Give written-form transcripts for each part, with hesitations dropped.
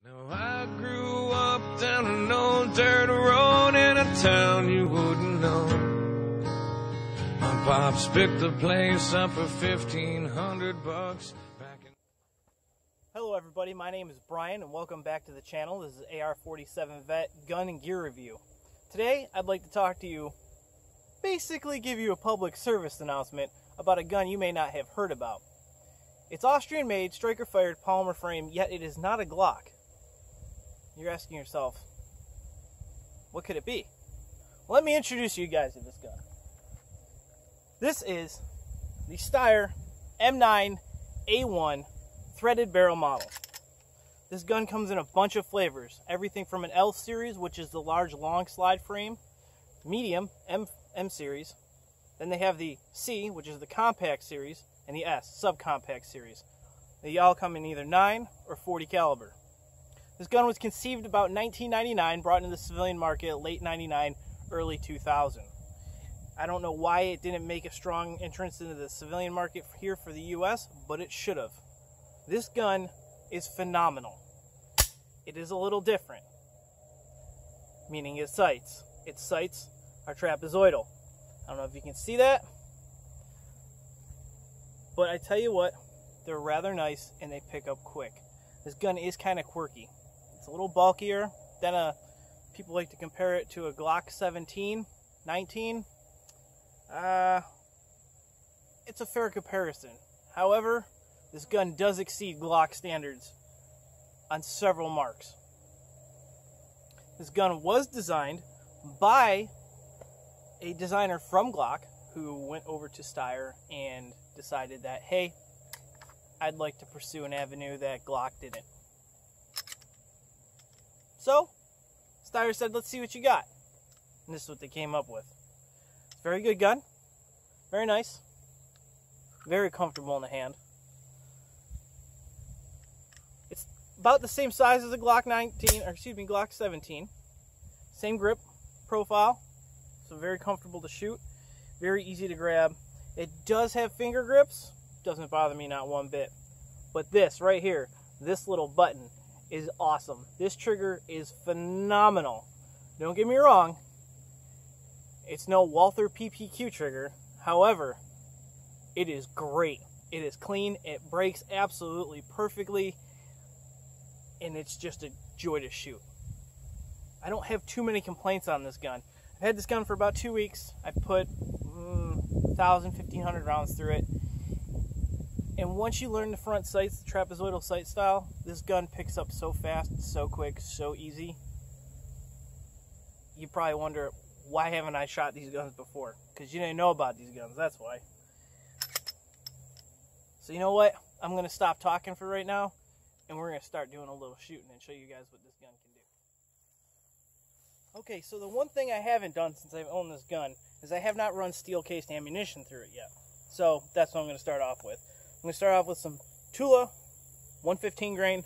Now I grew up down an old dirt road in a town you wouldn't know. My pops picked the place up for $1,500 back in... Hello everybody, my name is Brian and welcome back to the channel. This is AR-47 Vet Gun and Gear Review. Today I'd like to talk to you, basically give you a public service announcement about a gun you may not have heard about. It's Austrian made, striker fired, polymer frame, yet it is not a Glock. You're asking yourself, what could it be? Well, let me introduce you guys to this gun. This is the Steyr M9A1 threaded barrel model. This gun comes in a bunch of flavors, everything from an L series, which is the large long slide frame, medium M series, then they have the C, which is the compact series, and the S, subcompact series. They all come in either 9 or 40 caliber. This gun was conceived about 1999, brought into the civilian market late 99, early 2000. I don't know why it didn't make a strong entrance into the civilian market here for the US, but it should have. This gun is phenomenal. It is a little different, meaning its sights. Its sights are trapezoidal. I don't know if you can see that, but I tell you what, they're rather nice and they pick up quick. This gun is kind of quirky. It's a little bulkier than people like to compare it to a Glock 17, 19. It's a fair comparison. However, this gun does exceed Glock standards on several marks. This gun was designed by a designer from Glock who went over to Steyr and decided that, hey, I'd like to pursue an avenue that Glock didn't. So, Steyr said, let's see what you got. And this is what they came up with. It's a very good gun. Very nice. Very comfortable in the hand. It's about the same size as a Glock Glock 17. Same grip profile. So very comfortable to shoot. Very easy to grab. It does have finger grips. Doesn't bother me not one bit. But this right here, this little button is awesome. This trigger is phenomenal. Don't get me wrong. It's no Walther PPQ trigger. However, it is great. It is clean. It breaks absolutely perfectly. And it's just a joy to shoot. I don't have too many complaints on this gun. I've had this gun for about 2 weeks. I put 1,000, 1,500 rounds through it. And once you learn the front sights, the trapezoidal sight style, this gun picks up so fast, so quick, so easy. You probably wonder, why haven't I shot these guns before? Because you didn't know about these guns, that's why. So you know what? I'm going to stop talking for right now, and we're going to start doing a little shooting and show you guys what this gun can do. Okay, so the one thing I haven't done since I've owned this gun is I have not run steel-cased ammunition through it yet. So that's what I'm going to start off with. I'm going to start off with some Tula 115 grain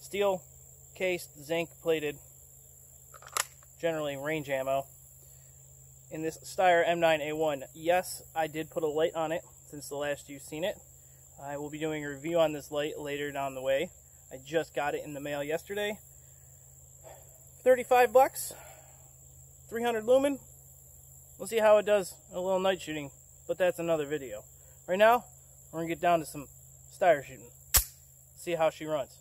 steel cased, zinc plated, generally range ammo in this Steyr M9A1. Yes, I did put a light on it since the last you've seen it. I will be doing a review on this light later down the way. I just got it in the mail yesterday. 35 bucks, 300 lumen. We'll see how it does in a little night shooting, but that's another video. Right now, we're going to get down to some Steyr shooting. See how she runs.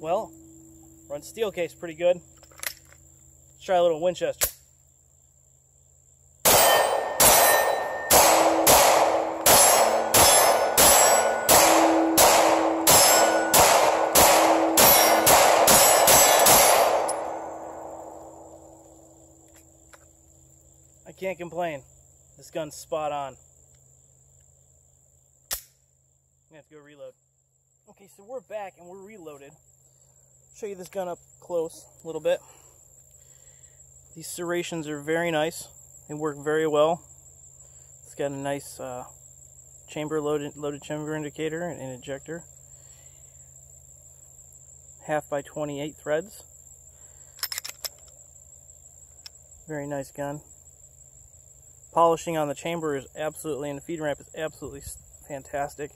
Well, runs steel case pretty good. Let's try a little Winchester. I can't complain. This gun's spot on. I'm gonna have to go reload. Okay, so we're back and we're reloaded. Show you this gun up close a little bit. These serrations are very nice. They work very well. It's got a nice loaded chamber indicator and an ejector. 1/2x28 threads. Very nice gun. Polishing on the chamber is absolutely, and the feed ramp is absolutely fantastic.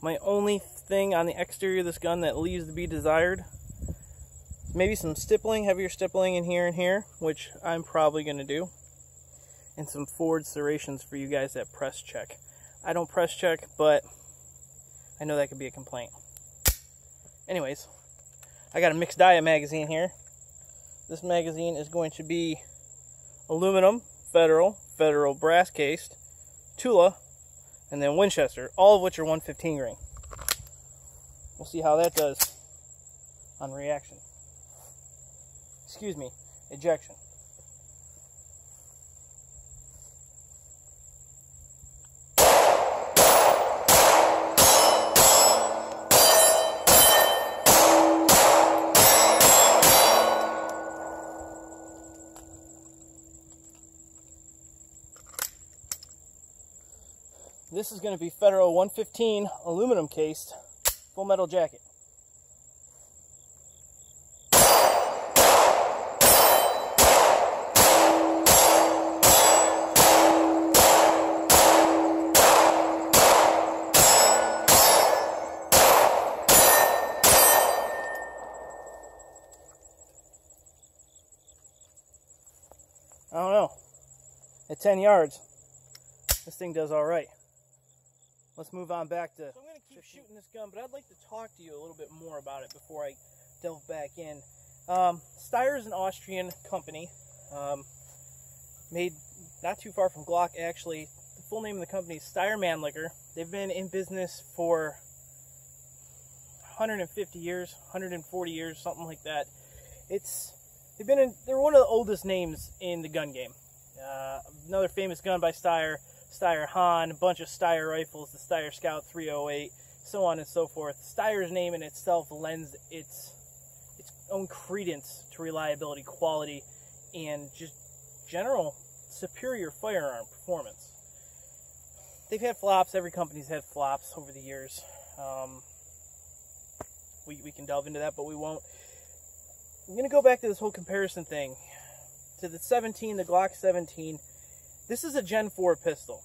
My only thing on the exterior of this gun that leaves to be desired, maybe some stippling, heavier stippling in here and here, which I'm probably going to do, and some forward serrations for you guys that press check. I don't press check, but I know that could be a complaint. Anyways, I got a mixed diet magazine here. This magazine is going to be aluminum, Federal brass cased, Tula, and then Winchester, all of which are 115 grain. We'll see how that does on reaction. Excuse me, ejection. This is going to be Federal 115 aluminum cased full metal jacket. I don't know. At 10 yards, this thing does all right. Let's move on back to... So I'm going to keep shooting this gun, but I'd like to talk to you a little bit more about it before I delve back in. Steyr is an Austrian company, made not too far from Glock, actually. The full name of the company is Steyr Mannlicher. They've been in business for 150 years, 140 years, something like that. They're one of the oldest names in the gun game. Another famous gun by Steyr, Steyr Hahn, a bunch of Steyr rifles, the Steyr Scout 308, so on and so forth. Steyr's name in itself lends its own credence to reliability, quality, and just general superior firearm performance. They've had flops. Every company's had flops over the years. We can delve into that, but we won't. I'm going to go back to this whole comparison thing. To the Glock 17. This is a Gen 4 pistol.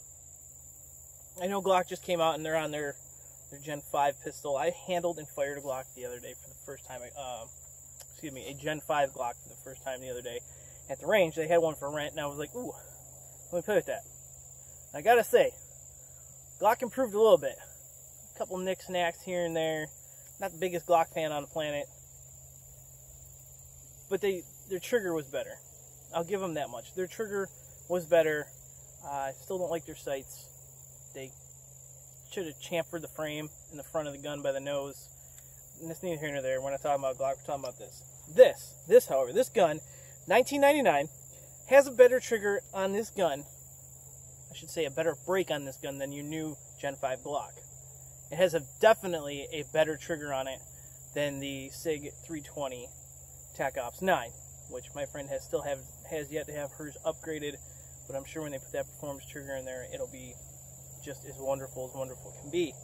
I know Glock just came out and they're on their Gen 5 pistol. I handled and fired a Glock the other day for the first time. A Gen 5 Glock for the first time the other day at the range. They had one for rent, and I was like, ooh, let me play with that. I gotta say, Glock improved a little bit. A couple nicks, knacks here and there. Not the biggest Glock fan on the planet, but their trigger was better. I'll give them that much. Their trigger was better. I still don't like their sights. They should have chamfered the frame in the front of the gun by the nose. And it's neither here nor there. We're not talking about Glock. We're talking about this. This, however, this gun, 1999, has a better trigger on this gun. I should say a better break on this gun than your new Gen 5 Glock. It has definitely a better trigger on it than the SIG 320 Tac Ops 9, which my friend has yet to have hers upgraded, but I'm sure when they put that performance trigger in there, it'll be just as wonderful can be.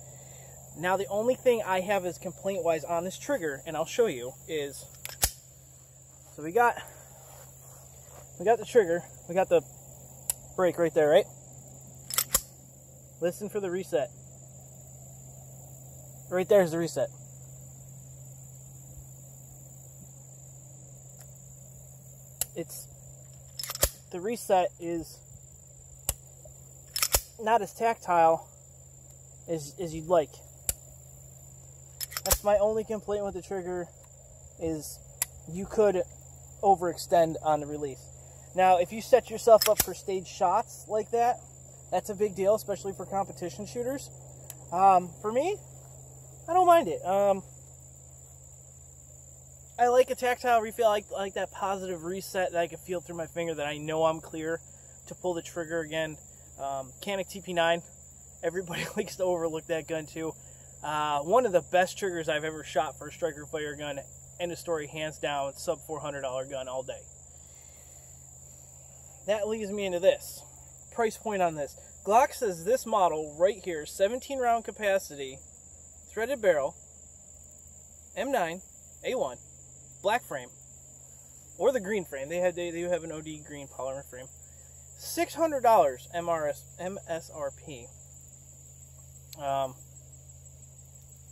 Now, the only thing I have as complaint-wise on this trigger, and I'll show you, is, so we got the trigger, we got the brake right there, right? Listen for the reset. Right there's the reset. The reset is not as tactile as you'd like. That's my only complaint with the trigger, is you could overextend on the release. Now, if you set yourself up for staged shots like that, that's a big deal, especially for competition shooters. For me, I don't mind it. I like a tactile refill. I like that positive reset that I can feel through my finger, that I know I'm clear to pull the trigger again. Canik TP9, everybody likes to overlook that gun too. One of the best triggers I've ever shot for a striker fire gun. End of story, hands down. Sub $400 gun all day. That leads me into this. Price point on this. Glock says this model right here, 17 round capacity, threaded barrel, M9A1 black frame, or the green frame. They do have an OD green polymer frame. $600 MSRP.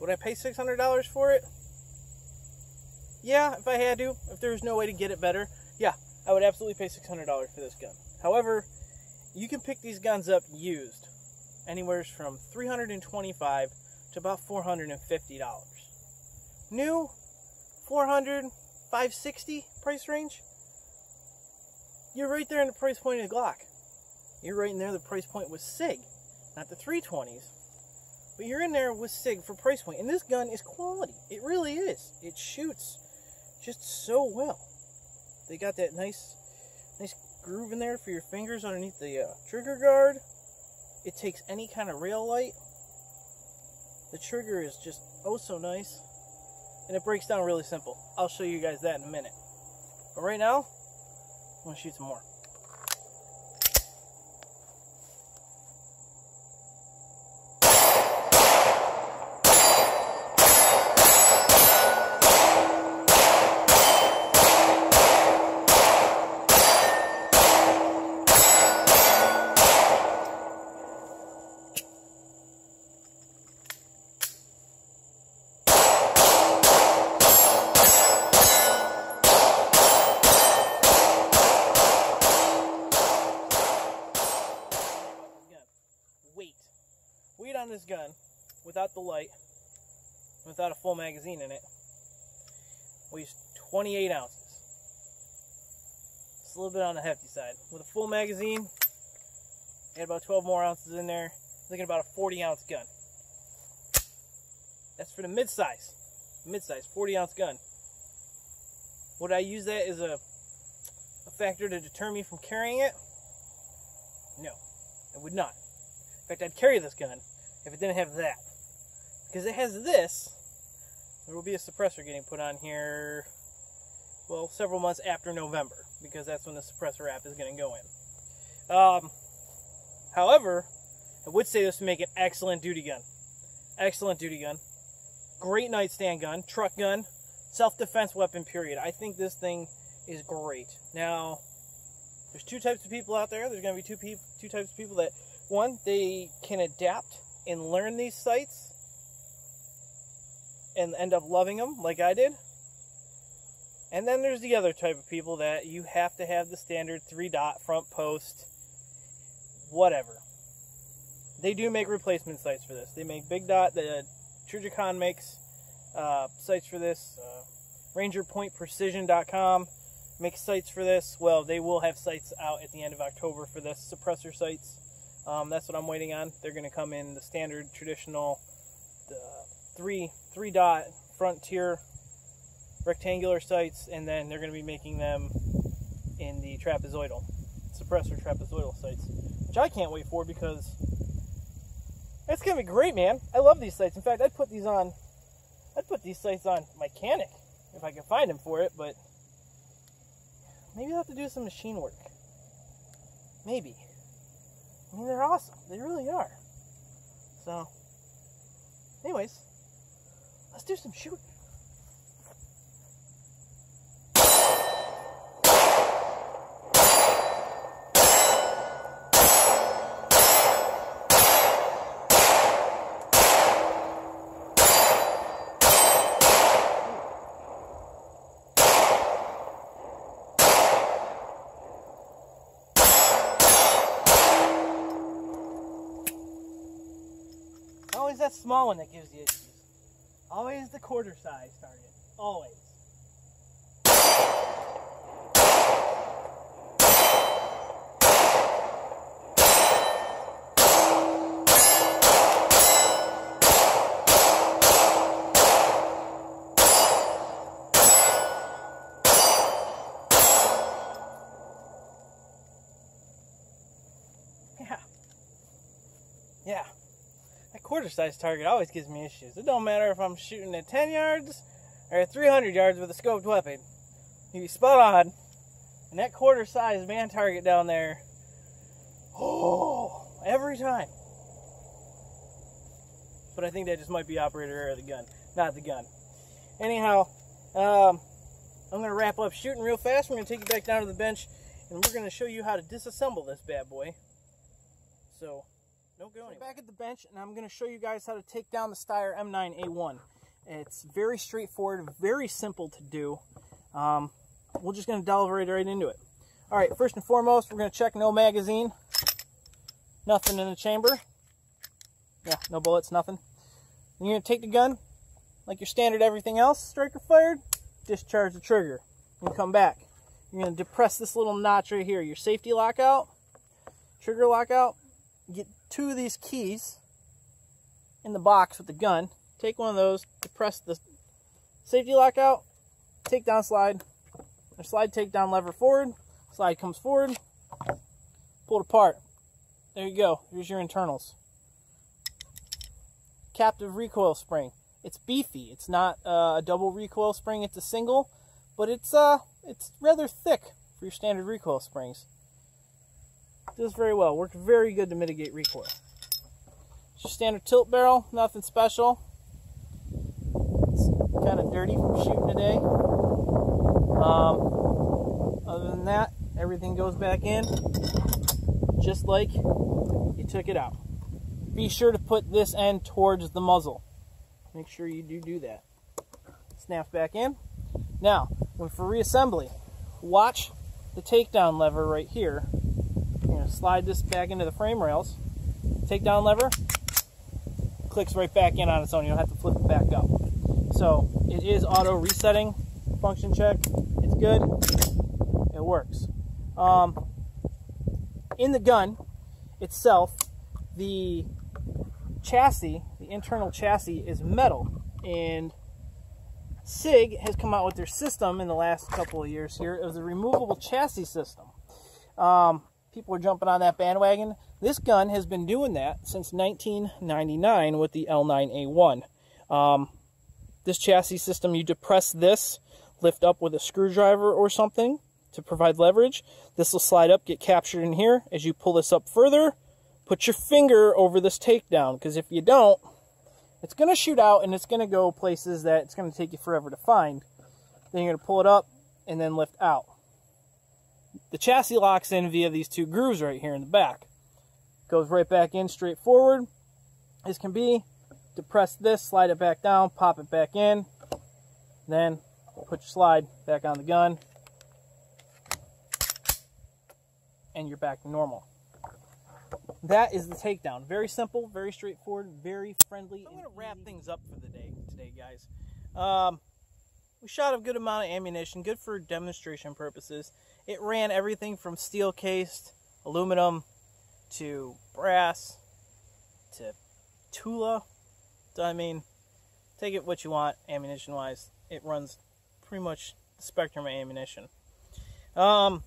Would I pay $600 for it? Yeah, if I had to. If there was no way to get it better, yeah, I would absolutely pay $600 for this gun. However, you can pick these guns up used anywhere from $325 to about $450. New, $400, $560 price range. You're right there in the price point of the Glock. You're right in there the price point with SIG, not the 320s. But you're in there with SIG for price point. And this gun is quality. It really is. It shoots just so well. They got that nice groove in there for your fingers underneath the trigger guard. It takes any kind of rail light. The trigger is just oh so nice. And it breaks down really simple. I'll show you guys that in a minute. But right now, I'm going to shoot some more. Weight on this gun, without the light, without a full magazine in it, weighs 28 ounces. It's a little bit on the hefty side. With a full magazine, add about 12 more ounces in there, looking about a 40-ounce gun. That's for the mid-size 40-ounce gun. Would I use that as a factor to deter me from carrying it? No, I would not. In fact, I'd carry this gun if it didn't have that. Because it has this. There will be a suppressor getting put on here, well, several months after November, because that's when the suppressor app is going to go in. However, I would say this would make an excellent duty gun. Excellent duty gun. Great nightstand gun, truck gun, self-defense weapon, period. I think this thing is great. Now, there's two types of people out there. There's going to be two types of people that, one, they can adapt and learn these sights and end up loving them like I did. And then there's the other type of people that you have to have the standard 3-dot front post, whatever. They do make replacement sights for this. They make big dot. The Trijicon makes sights for this. RangerPointPrecision.com makes sights for this. Well, they will have sights out at the end of October for this, suppressor sights. That's what I'm waiting on. They're going to come in the standard, traditional, the 3-dot frontier rectangular sights, and then they're going to be making them in the trapezoidal, suppressor trapezoidal sights, which I can't wait for because it's going to be great, man. I love these sights. In fact, I'd put these sights on my Canic if I could find them for it, but maybe I'll have to do some machine work. Maybe. I mean, they're awesome. They really are. So, anyways, let's do some shooting. Always that small one that gives you issues. Always the quarter size target. Always. Yeah. That quarter size target always gives me issues. It don't matter if I'm shooting at 10 yards or at 300 yards with a scoped weapon. You be spot on. And that quarter size man target down there, oh, every time. But I think that just might be operator error of the gun, not the gun. Anyhow, I'm going to wrap up shooting real fast. We're going to take you back down to the bench, and we're going to show you how to disassemble this bad boy. So, don't go anywhere. Back at the bench, and I'm going to show you guys how to take down the Steyr M9A1. It's very straightforward, very simple to do. We're just going to delve right into it. Alright, first and foremost, we're going to check no magazine. Nothing in the chamber. Yeah, no bullets, nothing. Then you're going to take the gun, like your standard everything else, striker fired, discharge the trigger. And come back. You're going to depress this little notch right here, your safety lockout, trigger lockout. Get two of these keys in the box with the gun. Take one of those, depress the safety lockout, takedown slide, or slide takedown lever forward. Slide comes forward, pull it apart. There you go. Here's your internals. Captive recoil spring. It's beefy. It's not a double recoil spring. It's a single, but it's rather thick for your standard recoil springs. Does very well. Works very good to mitigate recoil. It's your standard tilt barrel. Nothing special. It's kind of dirty from shooting today. Other than that, everything goes back in just like you took it out. Be sure to put this end towards the muzzle. Make sure you do that. Snaps back in. Now, for reassembly, watch the takedown lever right here. You're going to slide this back into the frame rails. Takedown lever clicks right back in on its own. You don't have to flip it back up. So, it is auto resetting. Function check. It's good. It works. In the gun itself, the chassis, the internal chassis is metal, and SIG has come out with their system in the last couple of years here. It was a removable chassis system. People are jumping on that bandwagon. This gun has been doing that since 1999 with the L9A1. This chassis system, you depress this, lift up with a screwdriver or something to provide leverage. This will slide up, get captured in here. As you pull this up further, put your finger over this takedown, because if you don't, it's going to shoot out and it's going to go places that it's going to take you forever to find. Then you're going to pull it up and then lift out. The chassis locks in via these two grooves right here in the back. Goes right back in straight forward as can be. Depress this, slide it back down, pop it back in. Then put your slide back on the gun. And you're back to normal. That is the takedown. Very simple, very straightforward, very friendly. I'm going to wrap things up for the day today, guys. We shot a good amount of ammunition, good for demonstration purposes. It ran everything from steel cased, aluminum, to brass, to Tula. So, I mean, take it what you want ammunition wise. It runs pretty much the spectrum of ammunition. Thoughts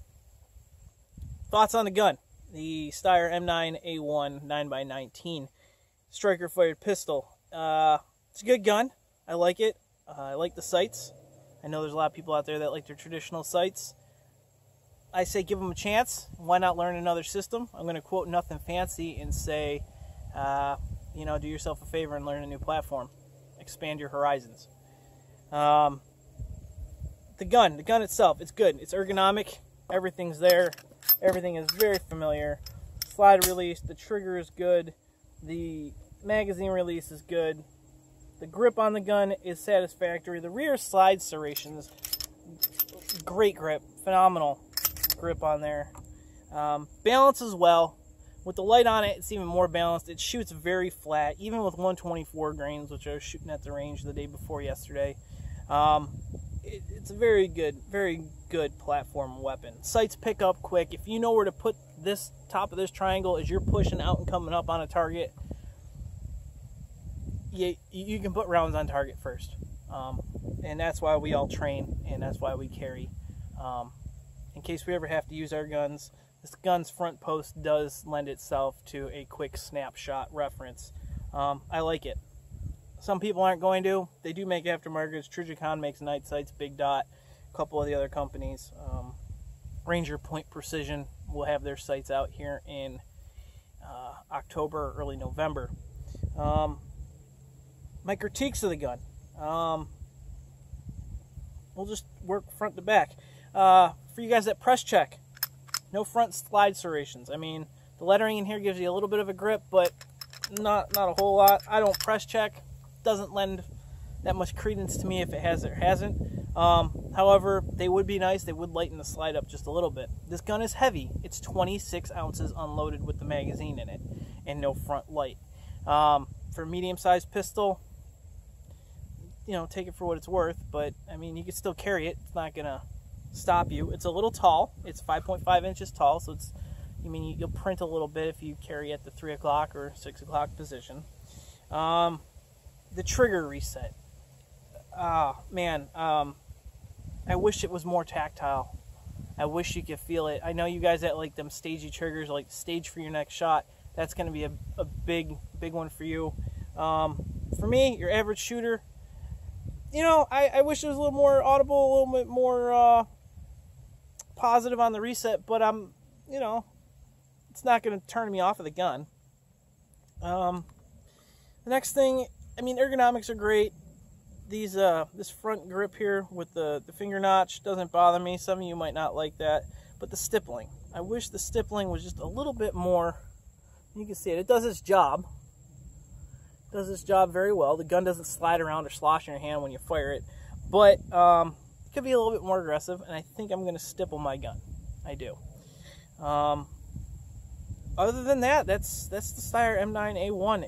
on the gun? The Steyr M9A1 9x19 striker fired pistol. It's a good gun. I like it. I like the sights. I know there's a lot of people out there that like their traditional sights. I say give them a chance. Why not learn another system? I'm going to quote Nothing Fancy and say, you know, do yourself a favor and learn a new platform. Expand your horizons. The gun itself, it's good. It's ergonomic. Everything's there. Everything is very familiar. Slide release, the trigger is good. The magazine release is good. The grip on the gun is satisfactory. The rear slide serrations, great grip, phenomenal grip on there. Balance as well. With the light on it, it's even more balanced. It shoots very flat, even with 124 grains, which I was shooting at the range the day before yesterday. It's a very good platform weapon. Sights pick up quick. If you know where to put this top of this triangle as you're pushing out and coming up on a target, you can put rounds on target first. And that's why we all train, and that's why we carry. In case we ever have to use our guns, this gun's front post does lend itself to a quick snapshot reference. I like it. Some people aren't going to. They do make aftermarkets. Trijicon makes night sights, Big Dot, a couple of the other companies. Ranger Point Precision will have their sights out here in October or early November. My critiques of the gun. we'll just work front to back. For you guys that press check, no front slide serrations. I mean, the lettering in here gives you a little bit of a grip, but not a whole lot. I don't press check. Doesn't lend that much credence to me if it has or hasn't. However, they would be nice. They would lighten the slide up just a little bit. This gun is heavy. It's 26 ounces unloaded with the magazine in it and no front light. For a medium-sized pistol, you know, take it for what it's worth, but I mean, you can still carry it. It's not gonna stop you. It's a little tall. It's 5.5 inches tall, so it's, I mean, you'll print a little bit if you carry at the 3 o'clock or 6 o'clock position. The trigger reset. Man, I wish it was more tactile. I wish you could feel it. I know you guys that like them stagey triggers, like stage for your next shot. That's going to be a big one for you. For me, your average shooter, you know, I wish it was a little more audible, a little bit more positive on the reset, but you know, it's not going to turn me off of the gun. The next thing, I mean, ergonomics are great. These this front grip here with the finger notch doesn't bother me. Some of you might not like that, but the stippling, I wish the stippling was just a little bit more. You can see it. It does its job. It does its job very well. The gun doesn't slide around or slosh in your hand when you fire it, but it could be a little bit more aggressive, and I think I'm going to stipple my gun. I do. Other than that, that's the Steyr M9A1.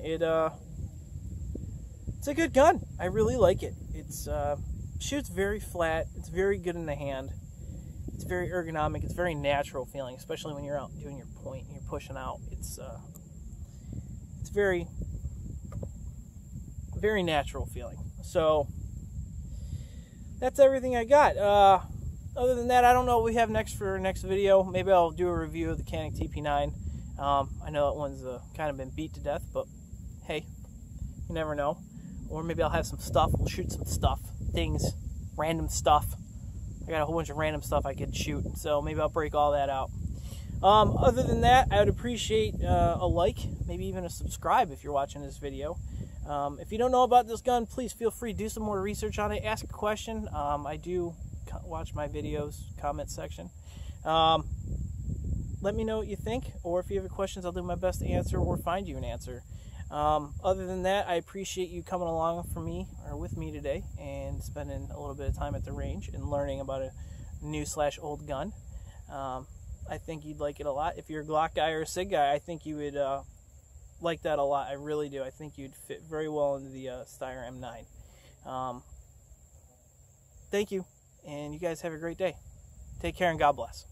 It's a good gun. I really like it. It's shoots very flat. It's very good in the hand. It's very ergonomic. It's very natural feeling, especially when you're out doing your point and you're pushing out. It's very, very natural feeling. So that's everything I got. Other than that, I don't know what we have next for our next video. Maybe I'll do a review of the Canon TP9. I know that one's kind of been beat to death, but hey, you never know. Or maybe I'll have some stuff. We'll shoot some stuff, things, random stuff. I got a whole bunch of random stuff I could shoot, so maybe I'll break all that out. Other than that, I would appreciate a like, maybe even a subscribe if you're watching this video. If you don't know about this gun, please feel free to do some more research on it. Ask a question. I do watch my videos, comment section. Let me know what you think, or if you have questions, I'll do my best to answer or find you an answer. Other than that, I appreciate you coming along for me or with me today and spending a little bit of time at the range and learning about a new/old gun. I think you'd like it a lot. If you're a Glock guy or a SIG guy, I think you would like that a lot. I really do. I think you'd fit very well into the Steyr M9. Thank you, and you guys have a great day. Take care and God bless.